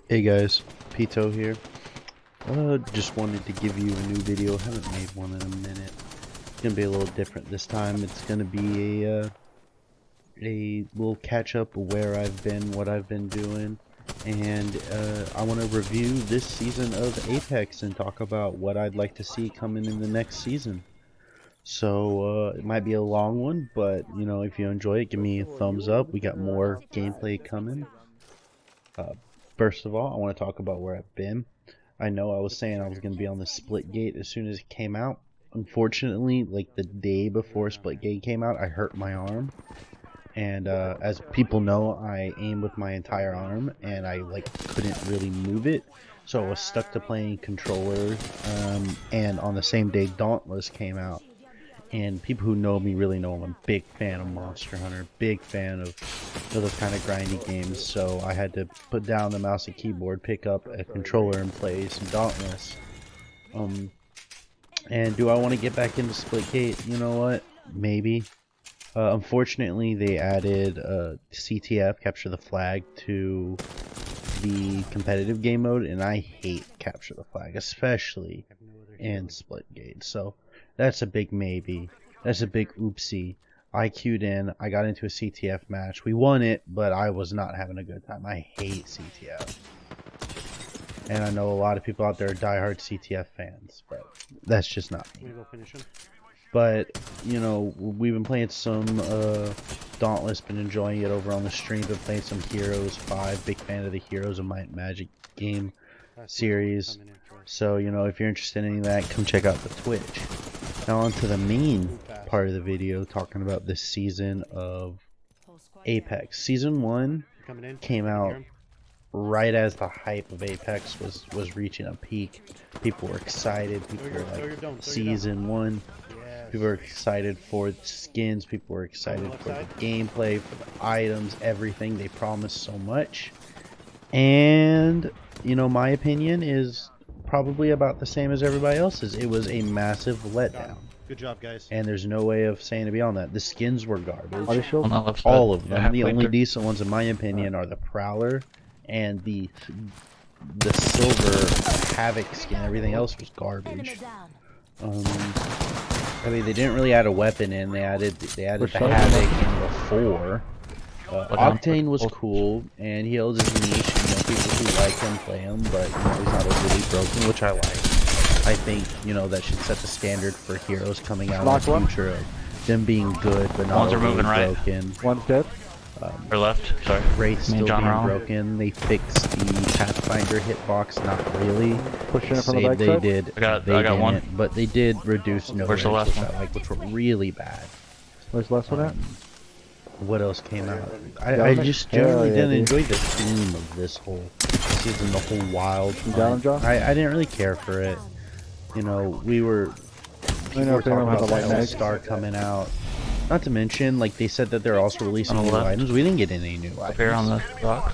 Hey guys, Pito here. Just wanted to give you a new video. Haven't made one in a minute. It's gonna be a little different this time. It's gonna be a little catch up of where I've been, what I've been doing, and I want to review this season of Apex and talk about what I'd like to see coming in the next season. So it might be a long one, but you know, if you enjoy it, give me a thumbs up. We got more gameplay coming. First of all, I want to talk about where I've been. I know I was saying I was going to be on the Splitgate as soon as it came out. Unfortunately, like the day before Splitgate came out, I hurt my arm. And as people know, I aim with my entire arm, and I couldn't really move it. So I was stuck to playing controller. And on the same day, Dauntless came out. And people who know me really know I'm a big fan of Monster Hunter, big fan of those kind of grindy games. So I had to put down the mouse and keyboard, pick up a controller and play some Dauntless. And do I want to get back into Splitgate? You know what? Maybe. Unfortunately, they added CTF, Capture the Flag, to the competitive game mode, and I hate Capture the Flag, especially in Splitgate. So that's a big maybe. That's a big oopsie. I queued in. I got into a CTF match. We won it, but I was not having a good time. I hate CTF. And I know a lot of people out there are diehard CTF fans, but that's just not me. But, you know, we've been playing some Dauntless, been enjoying it over on the stream, been playing some Heroes 5, big fan of the Heroes of Might and Magic game series. So, you know, if you're interested in any of that, come check out the Twitch. Now on to the main part of the video, talking about this season of Apex. Season 1 came out right as the hype of Apex was reaching a peak. People were excited. People were like, Season 1. People were excited for the skins. People were excited for the gameplay, for the items, everything. They promised so much. And, you know, my opinion is probably about the same as everybody else's. It was a massive letdown. Good job, guys. And there's no way of saying beyond that. The skins were garbage. All All of them. The only decent ones, in my opinion, are the Prowler and the silver Havoc skin. Everything else was garbage. I mean, they didn't really add a weapon in. They added the Havoc in before. Octane was cool, and he held his niche. You know, people who like him play him, but you know, he's not overly broken, which I like. I think, you know, that should set the standard for heroes coming out in the future of them being good, but not overly broken. One's dead. Or left, sorry. Wraith still being broken. They fixed the Pathfinder hitbox, not really. Pushing it from the back side. They did. I got one. But they did reduce no Where's the last one? which were really bad. Where's the last one at? What else came out? I just generally didn't enjoy the theme of this whole season, the whole wild. I didn't really care for it. You know, people were talking about the Star coming out. Not to mention, like, they said that they're also releasing new items. We didn't get any new items. Up here on the rock.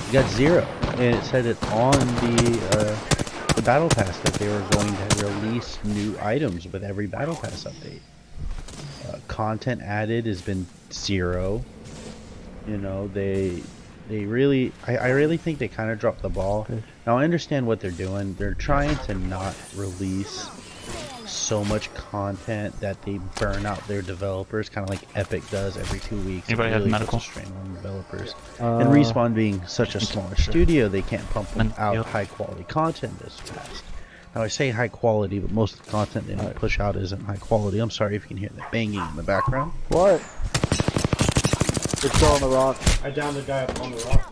We got 0. And it said it on the Battle Pass that they were going to release new items with every Battle Pass update. Content added has been 0. You know, they really, I really think they kind of dropped the ball. Now I understand what they're doing. They're trying to not release so much content that they burn out their developers, kind of like Epic does every 2 weeks. Anybody have medical? Strain on developers. And Respawn being such a smaller studio, they can't pump out high quality content this fast. Now I say high quality, but most of the content they push out isn't high quality. I'm sorry if you can hear the banging in the background. What? It's still on the rock. I downed the guy up on the rock.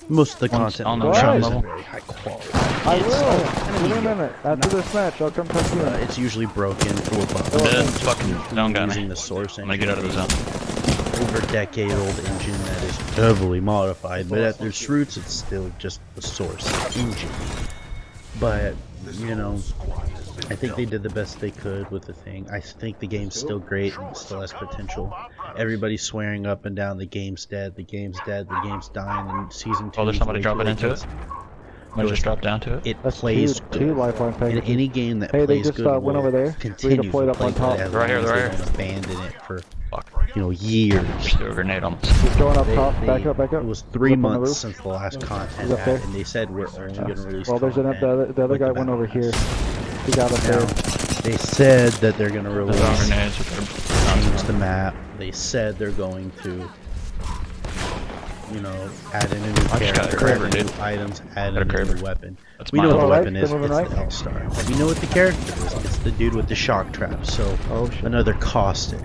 Most of the content on the ground level. isn't very high quality. I will. Give me a minute. After this match, I'll come talk to you. It's usually broken, full of bugs. This fucking zone got me. Using the source I'm gonna get out of the zone. Over decade-old engine that is heavily modified, but at its roots, it's still just the source engine. But you know, I think they did the best they could with the thing. I think the game's still great and still has potential. Everybody's swearing up and down the game's dead, the game's dead, the game's dying, and season 2. Oh, there's somebody dropping into it? I just dropped down to it? It plays two lifeline in packages. any game that Hey, they plays just good went over there. continue to Redeployed up play on top. good as Right here, long as right they here. don't abandon it for Fuck. years. Just threw a grenade on this. He's going up top. Back up. It was 3 Up on the months roof. since the last content He's up there. and they said we're only going to release Well, there's content. the other with guy the went battle over pass. here. He got up Now, there. they said that they're going to Those release, are grenades with their change the map. They said they're going to, add in a new I just got a character, Kraber, add in new dude. items, add Got in a a new Kraber. weapon. That's We know mine. what the Alright, weapon is. still It's moving the right? L-Star. We know what the character is. It's the dude with the shock trap. So Oh shit. another Caustic.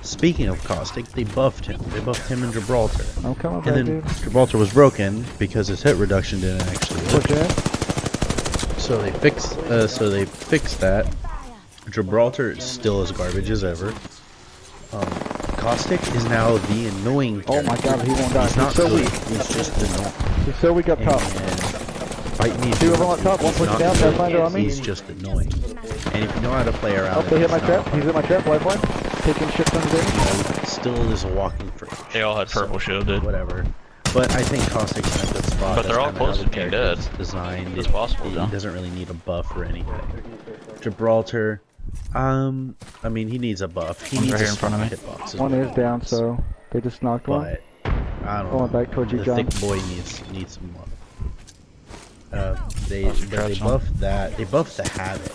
Speaking of Caustic, they buffed him. They buffed him in Gibraltar. I'm coming And back, then dude. Gibraltar was broken because his hit reduction didn't actually work. Push in. So they fixed that. Gibraltar is still as garbage as ever. Caustic is now the annoying Oh my god, he won't die. He's not so good. weak. He's just annoying. He's so weak up top. And fight me. Two of them up top, one He's pushing not down, good. Pathfinder on me. He's just annoying. And if you know how to play around Oh, they hit my it's trap. not He's in my trap. Lifeline. Taking shit from the damage. fun. Still is a walking freak. They all had purple shield, dude. Whatever. But I think Caustic's in a good spot. But they're That's all kinda close how to the being character's dead. Designed. It's possible, He though. doesn't really need a buff or anything. Gibraltar, I mean, he needs a buff. He One's needs right a here in front of me. hitbox. One is down, so they just knocked one. But I don't Going know. back towards you, the John. thick boy needs some love. They traps on. buffed that. They buffed the habit.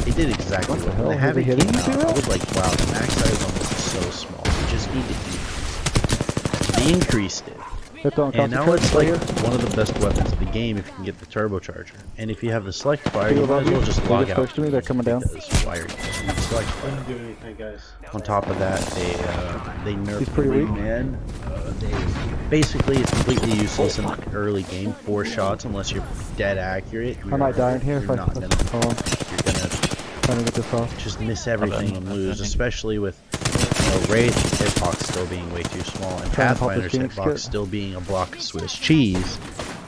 They did exactly What the what hell? the Was habit he hitting came you, out. I Zero? was like, wow, the max size on this is so small. You just need to increase. They increased it. Hit on And now concentrate. it's Right like here. one of the best weapons of the game if you can get the turbocharger. And if you have the select fire, Two you above might as well you. just They log just out. pushed to me, they're coming down. Because why are you using the select fire? Doesn't do anything, guys. On top of that, they nerfed He's pretty weak. man. Basically, it's completely useless in the early game. 4 shots unless you're dead accurate. I might die in here if You're I. not gonna. Hold on. You're gonna Trying to get this off. just miss everything Okay. and lose, Okay. especially with Wraith hitbox still being way too small and Trying to pop this Pathfinder's Phoenix hitbox kit. still being a block of Swiss cheese.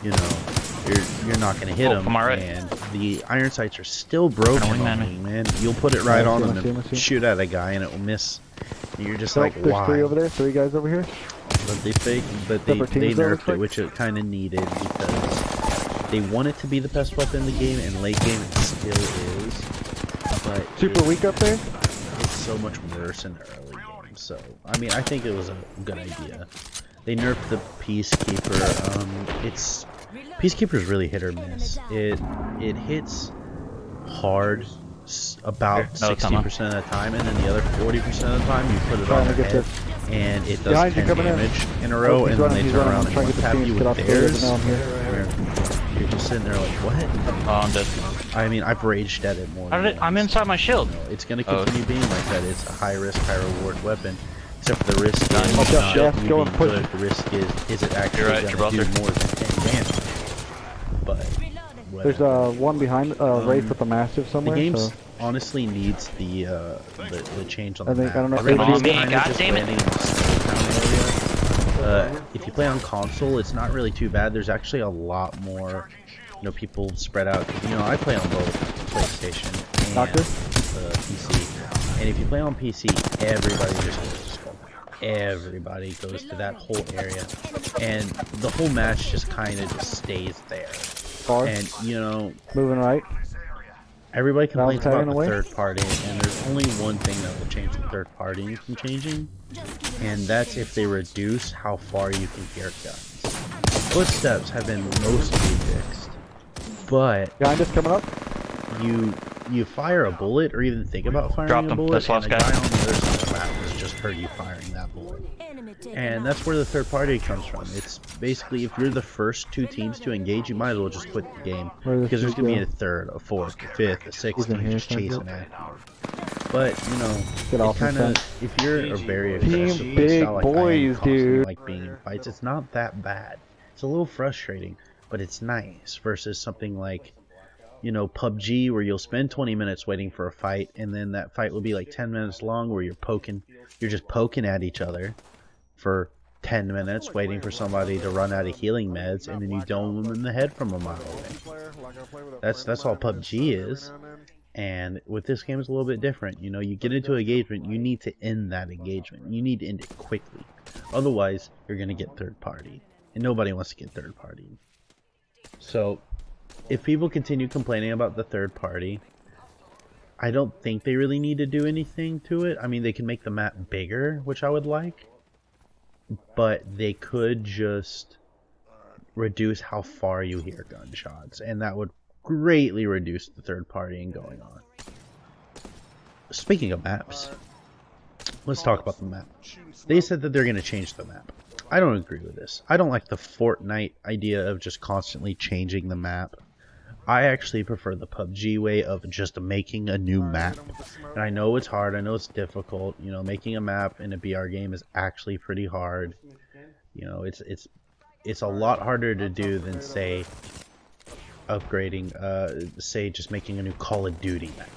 You're not gonna hit Oh, them, am I right? and the iron sights are still broken Gonna on wingman me. Wingman. You'll put it right Yeah, I on see them him, I see him, I and see him. shoot at a guy, and it will miss. And you're just So, like, there's why? 3 over there. 3 guys over here. But they fake, but they Separate teams, though, nerfed looks it, like. which it kind of needed because they want it to be the best weapon in the game, and late game it still is. But Super weak up there. it's so much worse in the early game. So I mean, I think it was a good idea. They nerfed the Peacekeeper. It's Peacekeeper's really hit or miss. It hits hard about No, it's not 60% of the time, and then the other 40% of the time you put it Trying on to their get head, this. and it does Behind you, 10 coming in. damage in a row, Oh, he's and then running, they he's turn running. around I'm and trying to get the tap you Phoenix with kit off the building, theirs. but now I'm here. You're just sitting there like, what? Oh, I'm dead. I mean, I've raged at it more. How than did it? I'm once. inside my shield. It's gonna Oh. continue being like that. It's a high risk, high reward weapon. Except for the risk is Nice. not Jeff, just you go being and push good. it. The risk is it actually You're right, gonna do Gibraltar. more than 10 damage? But There's whatever. one behind Wraith with a massive The somewhere. game So. honestly needs the change on I the think- map. I don't know if Everybody's anybody- kind God of just damn it. landing in a small town area. If you play on console, it's not really too bad. There's actually a lot more, people spread out. I play on both PlayStation and Doctor? PC. And if you play on PC, everybody just goes to Skull. Everybody goes to that whole area, and the whole match just kind of just stays there. Far. And Moving right. everybody complains about tagging the away? third party, and there's only one thing that will change the third party from changing, and that's if they reduce how far you can hear guns. Footsteps have been mostly fixed, but Behind us coming up. you fire a bullet or even think about firing Dropped a him. bullet, That's and last the guy. guy on the other side of the map has just heard you firing that bullet. And that's where the third party comes from. It's basically if you're the first 2 teams to engage, you might as well just quit the game Where does because there's he gonna be go? a third, a fourth, a fifth, a sixth He's in team here, just sounds chasing good. at you. But Get off it kind his of fence. if you're a very Team aggressive big style like I am, boys, constantly dude. like being in fights, it's not that bad. It's a little frustrating, but it's nice versus something like PUBG, where you'll spend 20 minutes waiting for a fight, and then that fight will be like 10 minutes long, where you're just poking at each other for 10 minutes, waiting for somebody to run out of healing meds, and then you dome them in the head from a mile away. That's all PUBG is. And with this game, it's a little bit different. You get into an engagement, you need to end that engagement. You need to end it quickly. Otherwise, you're going to get third party. And nobody wants to get third party. So, if people continue complaining about the third party, I don't think they really need to do anything to it. I mean, they can make the map bigger, which I would like, but they could just reduce how far you hear gunshots, and that would greatly reduce the third partying going on. Speaking of maps, let's talk about the map. They said that they're going to change the map. I don't agree with this. I don't like the Fortnite idea of just constantly changing the map. I actually prefer the PUBG way of just making a new map. And I know it's hard, I know it's difficult. You know, making a map in a BR game is actually pretty hard. You know, it's a lot harder to do than, say, upgrading, say just making a new Call of Duty map.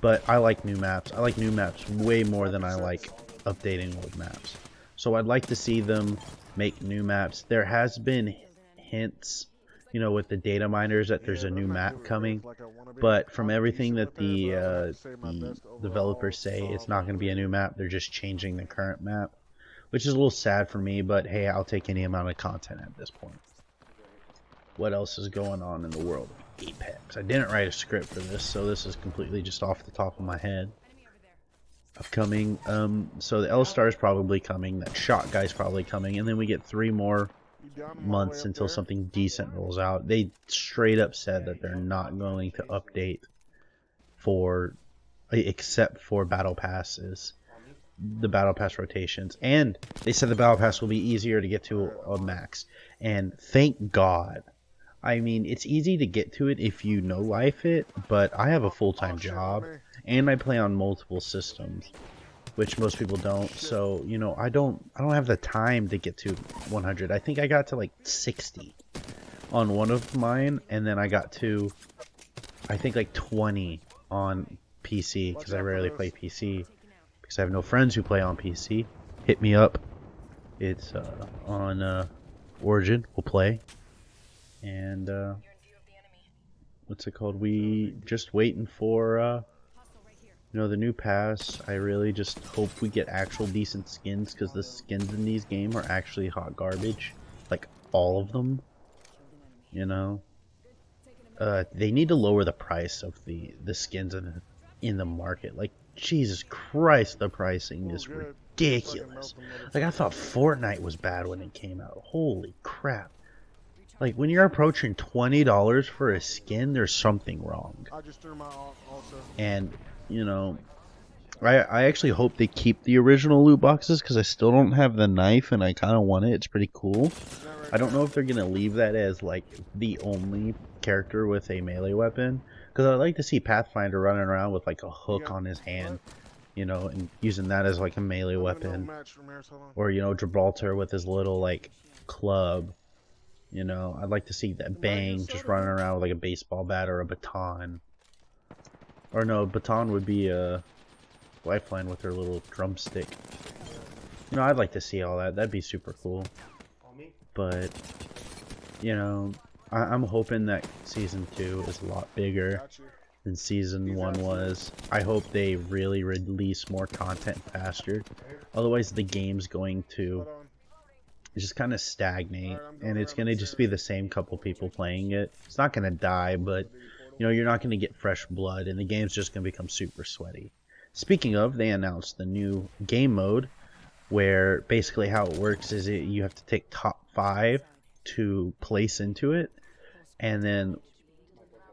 But I like new maps. I like new maps way more than I like updating old maps. So I'd like to see them make new maps. There has been hints, you know, with the data miners that there's a new map coming, but from everything that the developers say, it's not going to be a new map. They're just changing the current map, which is a little sad for me, but hey, I'll take any amount of content at this point. What else is going on in the world of Apex? I didn't write a script for this, so this is completely just off the top of my head. Upcoming, so the L-Star is probably coming, that Shot Guy's probably coming, and then we get 3 more months until something decent rolls out. They straight up said that they're not going to update for, except for battle passes, the battle pass rotations, and they said the battle pass will be easier to get to a max, and thank God. I mean, it's easy to get to it if you know life it, but I have a full-time job, and I play on multiple systems, which most people don't. So, you know, I don't have the time to get to 100. I think I got to like 60 on one of mine, and then I got to, I think, like 20 on PC, because I rarely play PC, because I have no friends who play on PC. Hit me up. It's on Origin. We'll play. And what's it called? We just waiting for you know, the new pass. I really just hope we get actual decent skins, because the skins in these games are actually hot garbage, like all of them. You know, they need to lower the price of the skins in the market. Like, Jesus Christ, the pricing is ridiculous. Like, I thought Fortnite was bad when it came out. Holy crap. Like, when you're approaching $20 for a skin, there's something wrong. And, you know, I actually hope they keep the original loot boxes, because I still don't have the knife, and I kind of want it. It's pretty cool. I don't know if they're going to leave that as, like, the only character with a melee weapon, because I'd like to see Pathfinder running around with, like, a hook on his hand, you know, and using that as, like, a melee weapon. Or, you know, Gibraltar with his little, like, club. You know, I'd like to see that Bang just running around with like a baseball bat or a baton. Or no, baton would be a Lifeline with her little drumstick. You know, I'd like to see all that. That'd be super cool. But, you know, I'm hoping that Season 2 is a lot bigger than Season 1 was. I hope they really release more content faster. Otherwise, the game's going to just kind of stagnate, and it's going to just be the same couple people playing it. It's not going to die, but, you know, you're not going to get fresh blood, and the game's just going to become super sweaty. Speaking of, they announced the new game mode, where basically how it works is you have to take top 5 to place into it, and then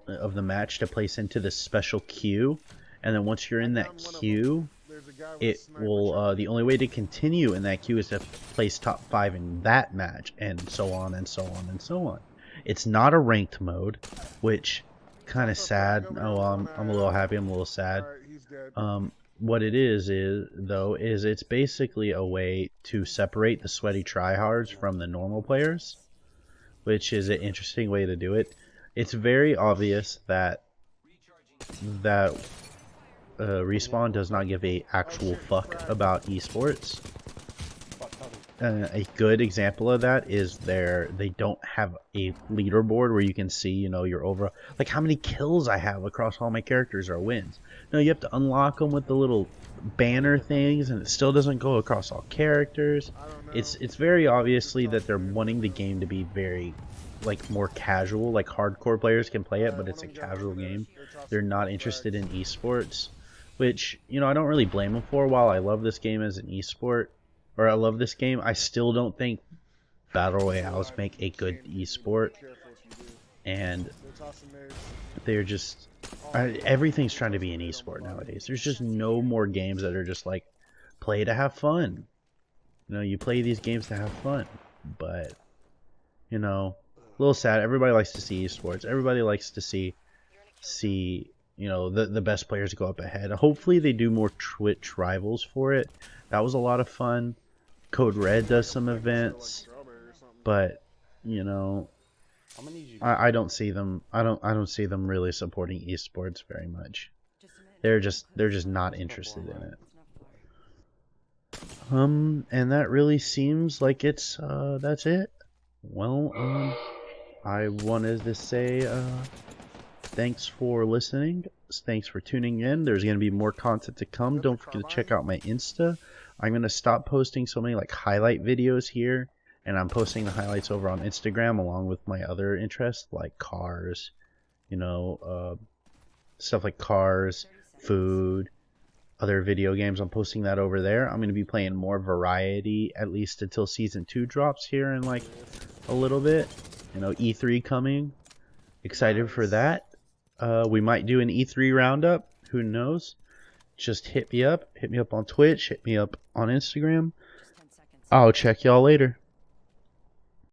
of the match to place into the special queue, and then once you're in that queue, it will, the only way to continue in that queue is to place top 5 in that match, and so on and so on and so on. It's not a ranked mode, which kind of sad. Oh, I'm a little happy, I'm a little sad. What it is it's basically a way to separate the sweaty tryhards from the normal players, which is an interesting way to do it. It's very obvious that Respawn does not give a actual fuck about esports. a good example of that is they don't have a leaderboard where you can see, you know, your overall, like how many kills I have across all my characters or wins. No, you have to unlock them with the little banner things, and it still doesn't go across all characters. It's very obviously that they're wanting the game to be very, like, more casual, like hardcore players can play it, but it's a casual game. They're not interested in esports, which, you know, I don't really blame them for. While I love this game as an esport, or I love this game, I still don't think Battle Royales make a good esport. And they're just... everything's trying to be an esport nowadays. There's just no more games that are just like, play to have fun. You know, you play these games to have fun. But, you know, a little sad. Everybody likes to see esports. Everybody likes to see you know, the best players go up ahead. Hopefully they do more Twitch rivals for it. That was a lot of fun. Code Red does some events, but, you know, I don't see them. I don't see them really supporting esports very much. They're just not interested in it. And that really seems like it's that's it. Well, I wanted to say thanks for listening. Thanks for tuning in. There's going to be more content to come. Don't forget to check out my Insta. I'm going to stop posting so many like highlight videos here, and I'm posting the highlights over on Instagram along with my other interests like cars, you know, stuff like cars, food, other video games. I'm posting that over there. I'm going to be playing more variety at least until Season 2 drops here in like a little bit. You know, E3 coming. Excited for that. We might do an E3 roundup. Who knows? Just hit me up. Hit me up on Twitch. Hit me up on Instagram. I'll check y'all later.